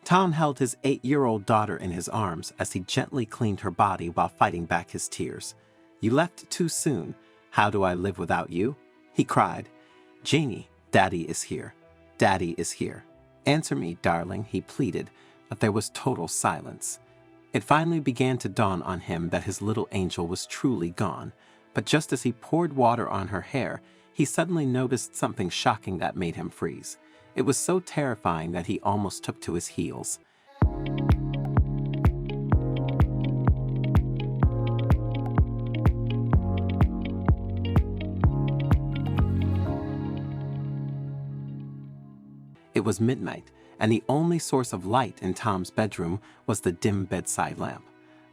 Tom held his 8-year-old daughter in his arms as he gently cleaned her body while fighting back his tears. "You left too soon. How do I live without you?" he cried. "Jeni, Daddy is here. Daddy is here. Answer me, darling," he pleaded, but there was total silence. It finally began to dawn on him that his little angel was truly gone, but just as he poured water on her hair, he suddenly noticed something shocking that made him freeze. It was so terrifying that he almost took to his heels. It was midnight, and the only source of light in Tom's bedroom was the dim bedside lamp.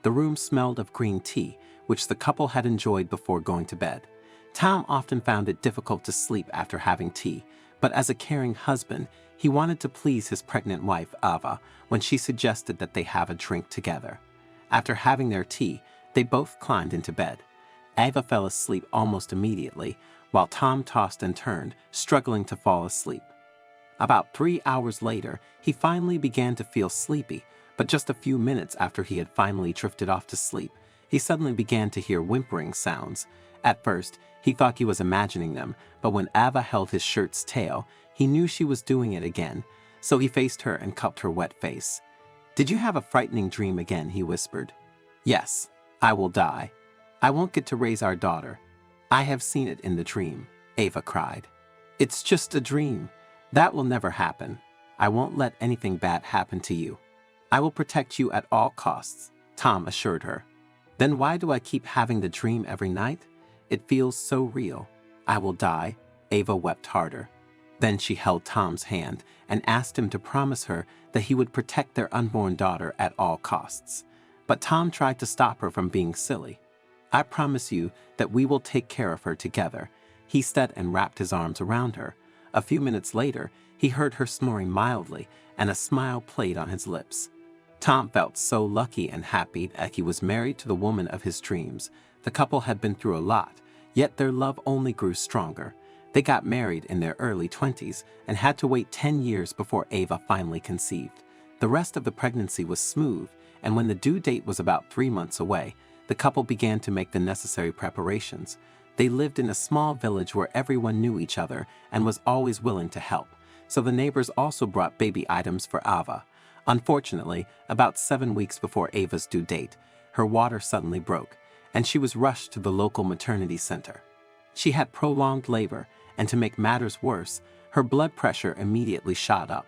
The room smelled of green tea, which the couple had enjoyed before going to bed. Tom often found it difficult to sleep after having tea, but as a caring husband, he wanted to please his pregnant wife, Ava, when she suggested that they have a drink together. After having their tea, they both climbed into bed. Ava fell asleep almost immediately, while Tom tossed and turned, struggling to fall asleep. About 3 hours later, he finally began to feel sleepy, but just a few minutes after he had finally drifted off to sleep, he suddenly began to hear whimpering sounds. At first, he thought he was imagining them, but when Ava held his shirt's tail, he knew she was doing it again, so he faced her and cupped her wet face. "Did you have a frightening dream again?" he whispered. "Yes, I will die. I won't get to raise our daughter. I have seen it in the dream," Ava cried. "It's just a dream. That will never happen. I won't let anything bad happen to you. I will protect you at all costs," Tom assured her. "Then why do I keep having the dream every night? It feels so real. I will die." Ava wept harder. Then she held Tom's hand and asked him to promise her that he would protect their unborn daughter at all costs. But Tom tried to stop her from being silly. "I promise you that we will take care of her together," he said and wrapped his arms around her. A few minutes later, he heard her snoring mildly, and a smile played on his lips. Tom felt so lucky and happy that he was married to the woman of his dreams. The couple had been through a lot, yet their love only grew stronger. They got married in their early 20s and had to wait 10 years before Ava finally conceived. The rest of the pregnancy was smooth, and when the due date was about 3 months away, the couple began to make the necessary preparations. They lived in a small village where everyone knew each other and was always willing to help, so the neighbors also brought baby items for Ava. Unfortunately, about 7 weeks before Ava's due date, her water suddenly broke, and she was rushed to the local maternity center. She had prolonged labor, and to make matters worse, her blood pressure immediately shot up.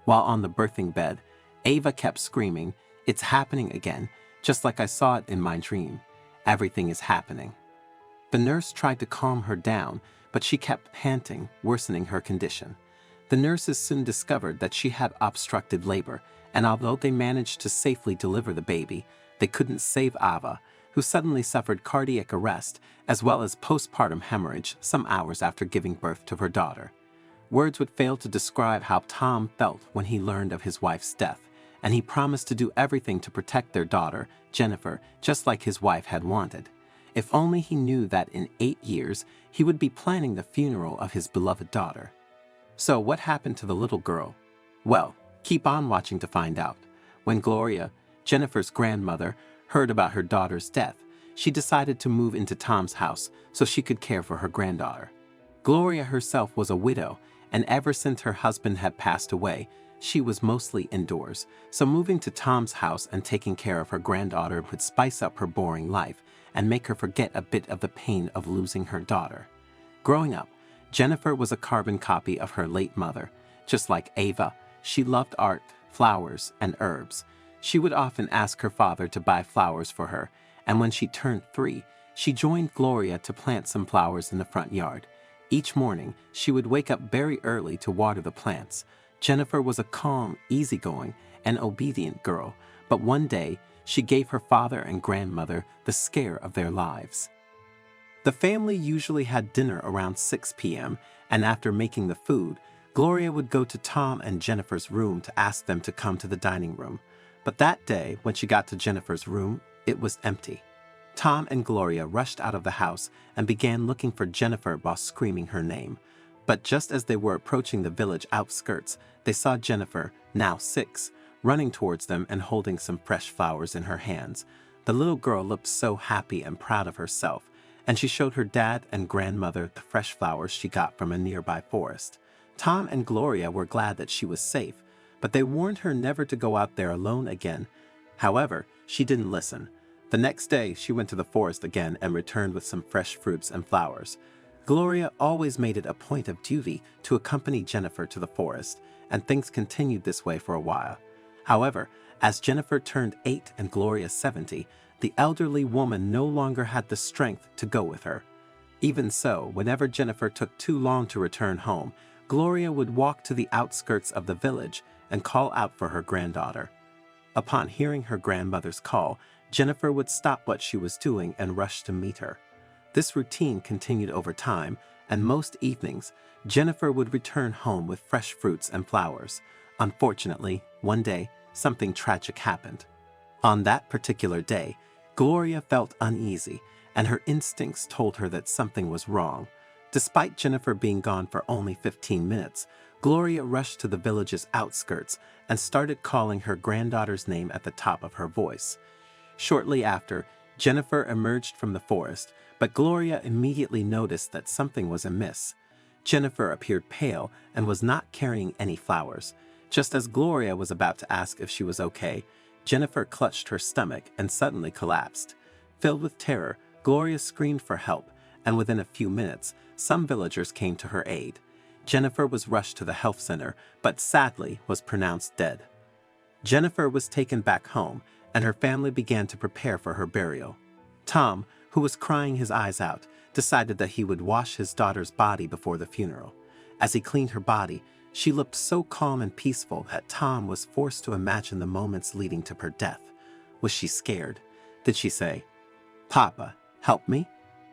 While on the birthing bed, Ava kept screaming, "It's happening again, just like I saw it in my dream. Everything is happening." The nurse tried to calm her down, but she kept panting, worsening her condition. The nurses soon discovered that she had obstructed labor, and although they managed to safely deliver the baby, they couldn't save Ava, who suddenly suffered cardiac arrest as well as postpartum hemorrhage some hours after giving birth to her daughter. Words would fail to describe how Tom felt when he learned of his wife's death, and he promised to do everything to protect their daughter, Jennifer, just like his wife had wanted. If only he knew that in 8 years, he would be planning the funeral of his beloved daughter. So what happened to the little girl? Well, keep on watching to find out. When Gloria, Jennifer's grandmother, heard about her daughter's death, she decided to move into Tom's house so she could care for her granddaughter. Gloria herself was a widow, and ever since her husband had passed away, she was mostly indoors, so moving to Tom's house and taking care of her granddaughter would spice up her boring life and make her forget a bit of the pain of losing her daughter. Growing up, Jennifer was a carbon copy of her late mother. Just like Ava, she loved art, flowers, and herbs. She would often ask her father to buy flowers for her, and when she turned 3, she joined Gloria to plant some flowers in the front yard. Each morning, she would wake up very early to water the plants. Jennifer was a calm, easygoing, and obedient girl, but one day, she gave her father and grandmother the scare of their lives. The family usually had dinner around 6 p.m., and after making the food, Gloria would go to Tom and Jennifer's room to ask them to come to the dining room. But that day, when she got to Jennifer's room, it was empty. Tom and Gloria rushed out of the house and began looking for Jennifer while screaming her name. But just as they were approaching the village outskirts, they saw Jennifer, now 6, running towards them and holding some fresh flowers in her hands. The little girl looked so happy and proud of herself, and she showed her dad and grandmother the fresh flowers she got from a nearby forest. Tom and Gloria were glad that she was safe, but they warned her never to go out there alone again. However, she didn't listen. The next day, she went to the forest again and returned with some fresh fruits and flowers. Gloria always made it a point of duty to accompany Jennifer to the forest, and things continued this way for a while. However, as Jennifer turned 8 and Gloria 70, the elderly woman no longer had the strength to go with her. Even so, whenever Jennifer took too long to return home, Gloria would walk to the outskirts of the village and call out for her granddaughter. Upon hearing her grandmother's call, Jennifer would stop what she was doing and rush to meet her. This routine continued over time, and most evenings, Jennifer would return home with fresh fruits and flowers. Unfortunately, one day, something tragic happened. On that particular day, Gloria felt uneasy, and her instincts told her that something was wrong. Despite Jennifer being gone for only 15 minutes, Gloria rushed to the village's outskirts and started calling her granddaughter's name at the top of her voice. Shortly after, Jennifer emerged from the forest, but Gloria immediately noticed that something was amiss. Jennifer appeared pale and was not carrying any flowers. Just as Gloria was about to ask if she was okay, Jennifer clutched her stomach and suddenly collapsed. Filled with terror, Gloria screamed for help, and within a few minutes, some villagers came to her aid. Jennifer was rushed to the health center, but sadly was pronounced dead. Jennifer was taken back home, and her family began to prepare for her burial. Tom, who was crying his eyes out, decided that he would wash his daughter's body before the funeral. As he cleaned her body, she looked so calm and peaceful that Tom was forced to imagine the moments leading to her death. Was she scared? Did she say, "Papa, help me"?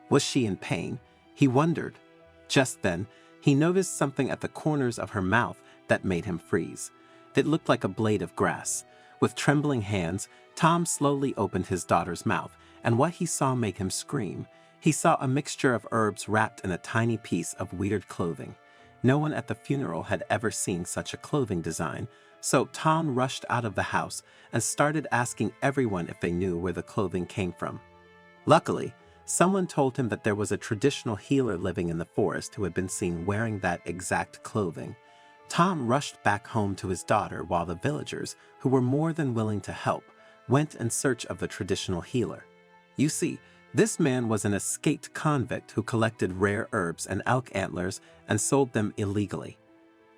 Was she in pain? He wondered. Just then, he noticed something at the corners of her mouth that made him freeze. It looked like a blade of grass. With trembling hands, Tom slowly opened his daughter's mouth, and what he saw made him scream. He saw a mixture of herbs wrapped in a tiny piece of weird clothing. No one at the funeral had ever seen such a clothing design, so Tom rushed out of the house and started asking everyone if they knew where the clothing came from. Luckily, someone told him that there was a traditional healer living in the forest who had been seen wearing that exact clothing. Tom rushed back home to his daughter while the villagers, who were more than willing to help, went in search of the traditional healer. You see, this man was an escaped convict who collected rare herbs and elk antlers and sold them illegally.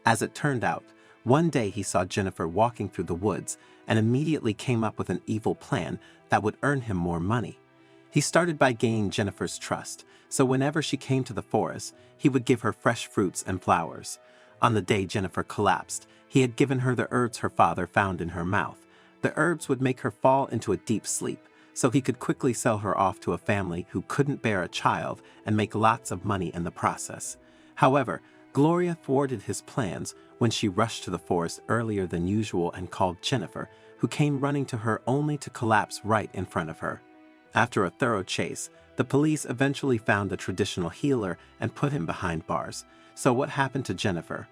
As it turned out, one day he saw Jennifer walking through the woods and immediately came up with an evil plan that would earn him more money. He started by gaining Jennifer's trust, so whenever she came to the forest, he would give her fresh fruits and flowers. On the day Jennifer collapsed, he had given her the herbs her father found in her mouth. The herbs would make her fall into a deep sleep, so he could quickly sell her off to a family who couldn't bear a child and make lots of money in the process. However, Gloria thwarted his plans when she rushed to the forest earlier than usual and called Jennifer, who came running to her only to collapse right in front of her. After a thorough chase, the police eventually found the traditional healer and put him behind bars. So what happened to Jennifer?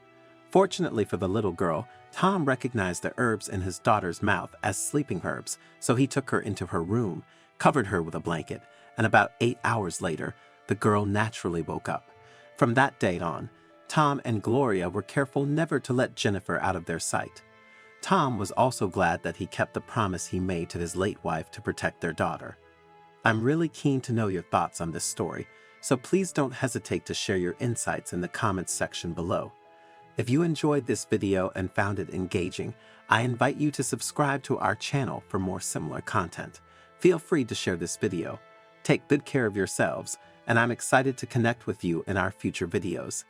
Fortunately for the little girl, Tom recognized the herbs in his daughter's mouth as sleeping herbs, so he took her into her room, covered her with a blanket, and about 8 hours later, the girl naturally woke up. From that day on, Tom and Gloria were careful never to let Jennifer out of their sight. Tom was also glad that he kept the promise he made to his late wife to protect their daughter. I'm really keen to know your thoughts on this story, so please don't hesitate to share your insights in the comments section below. If you enjoyed this video and found it engaging, I invite you to subscribe to our channel for more similar content. Feel free to share this video. Take good care of yourselves, and I'm excited to connect with you in our future videos.